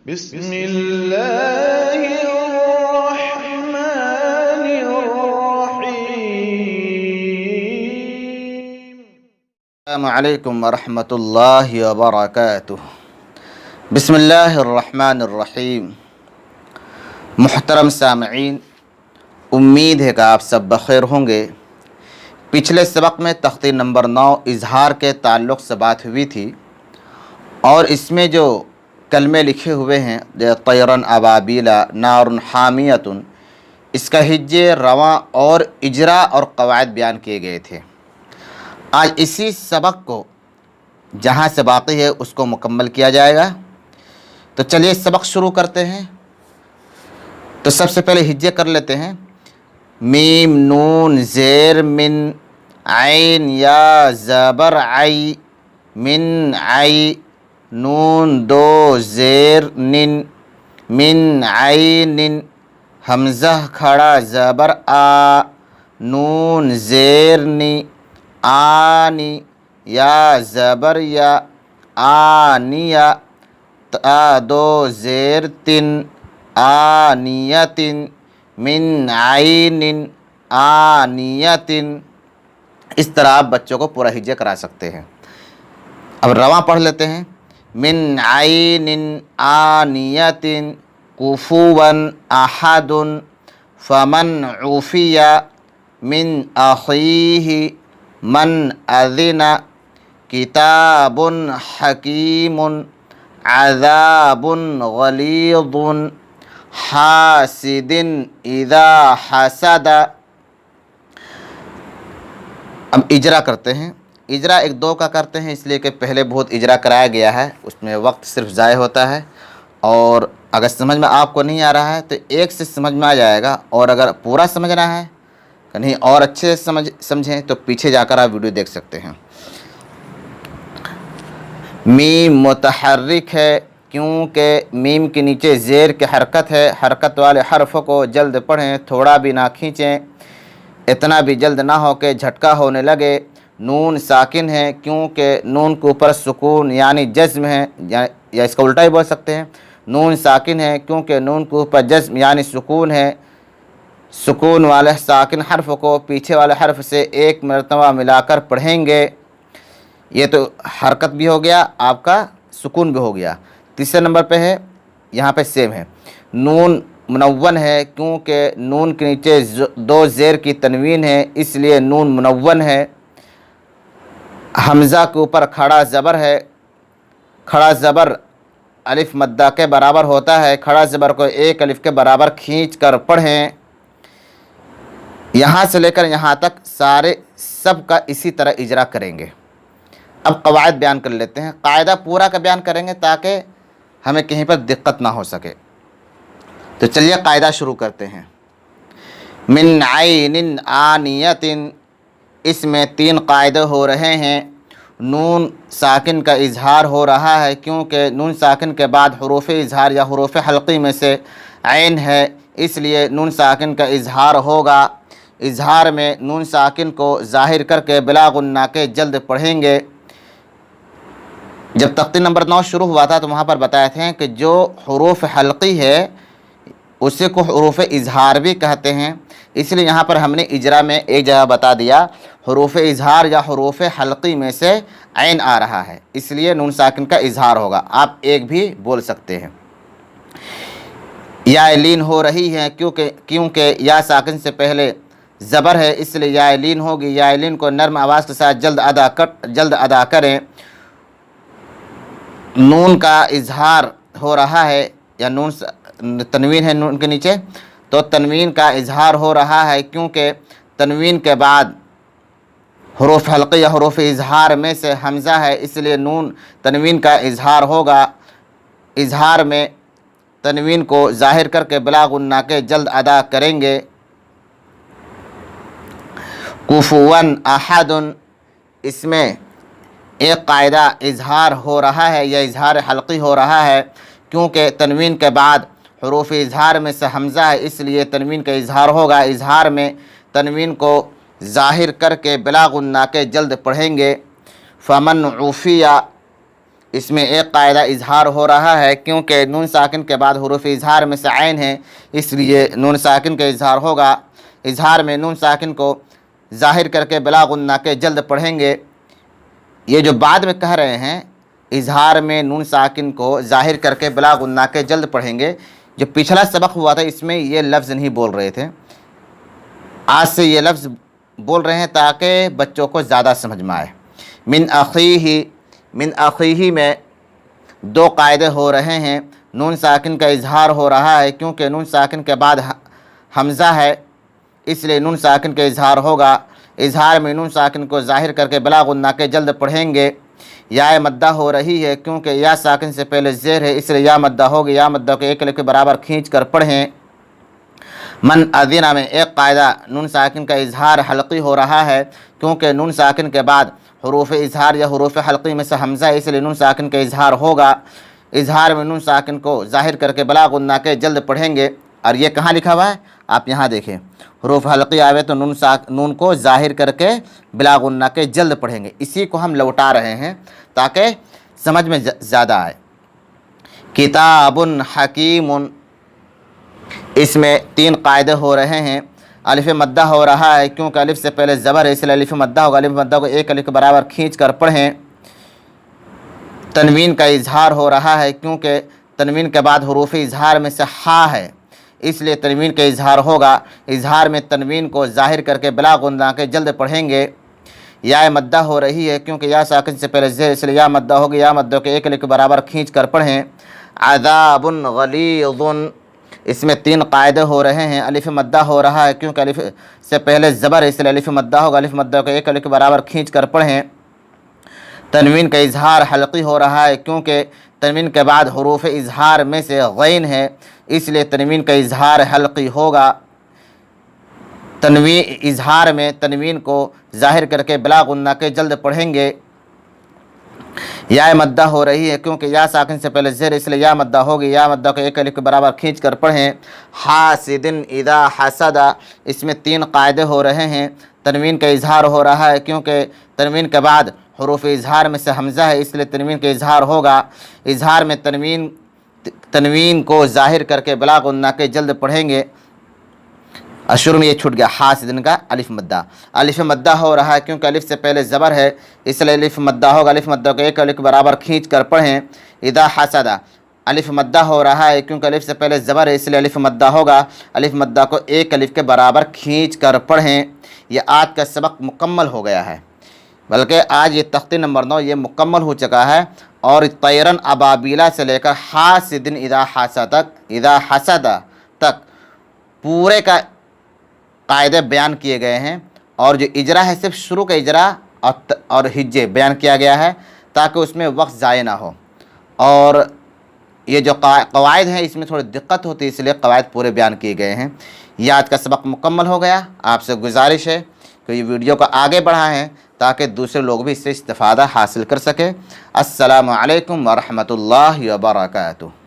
بسم اللہ الرحمن الرحیم۔ السلام علیکم ورحمۃ اللہ وبرکاتہ۔ بسم اللہ الرحمن الرحیم۔ محترم سامعین، امید ہے کہ آپ سب بخیر ہوں گے۔ پچھلے سبق میں تختی نمبر 9 اظہار کے تعلق سے بات ہوئی تھی، اور اس میں جو کلمے لکھے ہوئے ہیں طیرن ابابیلا نارن حامیتن، اس کا ہجے رواں اور اجرا اور قواعد بیان کیے گئے تھے۔ آج اسی سبق کو جہاں سے باقی ہے اس کو مکمل کیا جائے گا۔ تو چلیے سبق شروع کرتے ہیں۔ تو سب سے پہلے ہجے کر لیتے ہیں۔ میم نون زیر من، عین یا زبر عی، من عی، نون دو زیر نن، من عین، حمزہ کھڑا زبر آ، نون زیر نی، آنی، یا زبر یا، آنیا، تا دو زیر تن، آنیتن، من عین، آنیتن۔ اس طرح آپ بچوں کو پورا ہجے کرا سکتے ہیں۔ اب رواں پڑھ لیتے ہیں۔ من عین آنیۃ کفوا احد فمن عفی من اخیہ من اذن کتاب حکیم عذاب غلیظ حاسد اذا حسد۔ اب اجرا کرتے ہیں۔ اجرا ایک دو کا کرتے ہیں، اس لیے کہ پہلے بہت اجرا کرایا گیا ہے، اس میں وقت صرف ضائع ہوتا ہے، اور اگر سمجھ میں آپ کو نہیں آ رہا ہے تو ایک سے سمجھ میں آ جائے گا، اور اگر پورا سمجھنا ہے کہیں اور اچھے سے سمجھیں تو پیچھے جا کر آپ ویڈیو دیکھ سکتے ہیں۔ میم متحرک ہے کیونکہ میم کے نیچے زیر کی حرکت ہے۔ حرکت والے حرف کو جلد پڑھیں، تھوڑا بھی نہ کھینچیں، اتنا بھی جلد نہ ہو کہ جھٹکا ہونے لگے۔ نون ساکن ہے کیونکہ نون کے اوپر سکون یعنی جزم ہے، یا اس کا الٹا ہی بول سکتے ہیں۔ نون ساکن ہے کیونکہ نون کے اوپر جزم یعنی سکون ہے۔ سکون والے ساکن حرف کو پیچھے والے حرف سے ایک مرتبہ ملا کر پڑھیں گے۔ یہ تو حرکت بھی ہو گیا، آپ کا سکون بھی ہو گیا۔ تیسرے نمبر پہ ہے، یہاں پہ سیم ہے۔ نون منون ہے کیونکہ نون کے نیچے دو زیر کی تنوین ہے، اس لیے نون منون ہے۔ حمزہ کے اوپر کھڑا زبر ہے۔ کھڑا زبر الف مدہ کے برابر ہوتا ہے۔ کھڑا زبر کو ایک الف کے برابر کھینچ کر پڑھیں۔ یہاں سے لے کر یہاں تک سارے سب کا اسی طرح اجرا کریں گے۔ اب قواعد بیان کر لیتے ہیں۔ قاعدہ پورا کا بیان کریں گے تاکہ ہمیں کہیں پر دقت نہ ہو سکے۔ تو چلیے قاعدہ شروع کرتے ہیں۔ من عین آنیۃ، اس میں 3 قاعدے ہو رہے ہیں۔ نون ساکن کا اظہار ہو رہا ہے کیونکہ نون ساکن کے بعد حروف اظہار یا حروف حلقی میں سے عین ہے، اس لیے نون ساکن کا اظہار ہوگا۔ اظہار میں نون ساکن کو ظاہر کر کے بلا غنہ کے جلد پڑھیں گے۔ جب تختی نمبر 9 شروع ہوا تھا تو وہاں پر بتایا تھے کہ جو حروف حلقی ہے اسے کو حروف اظہار بھی کہتے ہیں، اس لیے یہاں پر ہم نے اجرا میں ایک جگہ بتا دیا حروف اظہار یا حروف حلقی میں سے عین آ رہا ہے، اس لیے نون ساکن کا اظہار ہوگا۔ آپ ایک بھی بول سکتے ہیں۔ یا لین ہو رہی ہے کیونکہ یا ساکن سے پہلے زبر ہے، اس لیے یا لین ہوگی۔ یا لین کو نرم آواز کے ساتھ جلد ادا کریں۔ نون کا اظہار ہو رہا ہے، یا نون تنوین ہے نون کے نیچے، تو تنوین کا اظہار ہو رہا ہے کیونکہ تنوین کے بعد حروف حلقی یا حروف اظہار میں سے حمزہ ہے، اس لیے نون تنوین کا اظہار ہوگا۔ اظہار میں تنوین کو ظاہر کر کے بلا غنہ کے جلد ادا کریں گے۔ کفوا احد، اس میں ایک قاعدہ اظہار ہو رہا ہے یا اظہار حلقی ہو رہا ہے کیونکہ تنوین کے بعد حروف اظہار میں سے حمزہ ہے، اس لیے تنوین کا اظہار ہوگا۔ اظہار میں تنوین کو ظاہر کر کے بلا غنہ کے جلد پڑھیں گے۔ فمن عفیہ، اس میں ایک قاعدہ اظہار ہو رہا ہے، کیونکہ نون ساکن کے بعد حروف اظہار میں سے عین ہے، اس لیے نون ساکن کا اظہار ہوگا۔ اظہار میں نون ساکن کو ظاہر کر کے بلا غنہ کے جلد پڑھیں گے۔ یہ جو بعد میں کہہ رہے ہیں اظہار میں نون ساکن کو ظاہر کر کے بلا غنہ کے جلد پڑھیں گے، جو پچھلا سبق ہوا تھا اس میں یہ لفظ نہیں بول رہے تھے، آج سے یہ لفظ بول رہے ہیں تاکہ بچوں کو زیادہ سمجھ میں آئے۔ من اخیہ میں دو قاعدے ہو رہے ہیں۔ نون ساکن کا اظہار ہو رہا ہے، کیونکہ نون ساکن کے بعد حمزہ ہے، اس لیے نون ساکن کا اظہار ہوگا۔ اظہار میں نون ساکن کو ظاہر کر کے بلا غنہ کے جلد پڑھیں گے۔ یا مدہ ہو رہی ہے، کیونکہ یا ساکن سے پہلے زیر ہے، اس لیے یا مدہ ہوگی۔ یا مدہ کو ایک الف کے برابر کھینچ کر پڑھیں۔ من اذن میں ایک قاعدہ نون ساکن کا اظہار حلقی ہو رہا ہے، کیونکہ نون ساکن کے بعد حروف اظہار یا حروف حلقی میں سے حمزہ ہے، اس لیے نون ساکن کا اظہار ہوگا۔ اظہار میں نون ساکن کو ظاہر کر کے بلا غنہ کے جلد پڑھیں گے۔ اور یہ کہاں لکھا ہوا ہے آپ یہاں دیکھیں، حروف حلقی آوے تو نون کو ظاہر کر کے بلا غنہ کے جلد پڑھیں گے۔ اسی کو ہم لوٹا رہے ہیں تاکہ سمجھ میں زیادہ آئے۔ کتاب حکیم، اس میں تین قاعدے ہو رہے ہیں۔ الف مدہ ہو رہا ہے، کیونکہ الف سے پہلے زبر ہے، اس لیے الف مدہ ہوگا۔ الف مدہ کو ایک الف کے برابر کھینچ کر پڑھیں۔ تنوین کا اظہار ہو رہا ہے، کیونکہ تنوین کے بعد حروف اظہار میں سے ہا ہے، اس لیے تنوین کا اظہار ہوگا۔ اظہار میں تنوین کو ظاہر کر کے بلا غنہ کے جلد پڑھیں گے۔ یا مدہ ہو رہی ہے، کیونکہ یا ساکن سے پہلے زیر، اس لیے یا مدہ ہوگی۔ یا مدہ کے ایک الف کے برابر کھینچ کر پڑھیں۔ عذاب غلیظ، اس میں تین قاعدے ہو رہے ہیں۔ الف مدہ ہو رہا ہے، کیونکہ الف سے پہلے زبر ہے، اس لیے الف مدہ ہوگا۔ الف مدہ کے ایک الف کے برابر کھینچ کر پڑھیں۔ تنوین کا اظہار حلقی ہو رہا ہے، کیونکہ تنوین کے بعد حروف اظہار میں سے غین ہے، اس لیے تنوین کا اظہار حلقی ہوگا۔ اظہار میں تنوین کو ظاہر کر کے بلا غنہ کے جلد پڑھیں گے۔ یا مدہ ہو رہی ہے، کیونکہ یا ساکن سے پہلے زیر، اس لیے یا مدہ ہوگی۔ یا مدہ کو ایک الف کے برابر کھینچ کر پڑھیں۔ حاسد اذا حسد، اس میں تین قاعدے ہو رہے ہیں۔ تنوین کا اظہار ہو رہا ہے، کیونکہ تنوین کے بعد حروف اظہار میں سے حمزہ ہے، اس لیے تنوین کا اظہار ہوگا۔ اظہار میں تنوین کو ظاہر کر کے بلا غنہ کے جلد پڑھیں گے۔ شروع میں یہ چھوٹ گیا، حاسدن کا الف مدہ۔ الف مدہ ہو رہا ہے، کیونکہ الف سے پہلے زبر ہے، اس لیے الف مدہ ہوگا۔ الف مدہ کو ایک الف کے برابر کھینچ کر پڑھیں۔ اذا حسد، الف مدہ ہو رہا ہے، کیونکہ الف سے پہلے زبر ہے، اس لیے الف مدہ ہوگا۔ الف مدہ کو ایک الف کے برابر کھینچ کر پڑھیں۔ یہ آج کا سبق مکمل ہو گیا ہے، بلکہ آج یہ تختی نمبر 9 یہ مکمل ہو چکا ہے، اور طیرن ابابیلا سے لے کر حاسدن اذا حسد تک پورے کا قاعدے بیان کیے گئے ہیں، اور جو اجرا ہے صرف شروع کا اجرا اور ہجے بیان کیا گیا ہے تاکہ اس میں وقت ضائع نہ ہو۔ اور یہ جو قواعد ہیں اس میں تھوڑی دقت ہوتی ہے، اس لیے قواعد پورے بیان کیے گئے ہیں۔ یہ آج کا سبق مکمل ہو گیا۔ آپ سے گزارش ہے کہ یہ ویڈیو کو آگے بڑھائیں تاکہ دوسرے لوگ بھی اس سے استفادہ حاصل کر سکیں۔ السلام علیکم ورحمۃ اللہ وبرکاتہ۔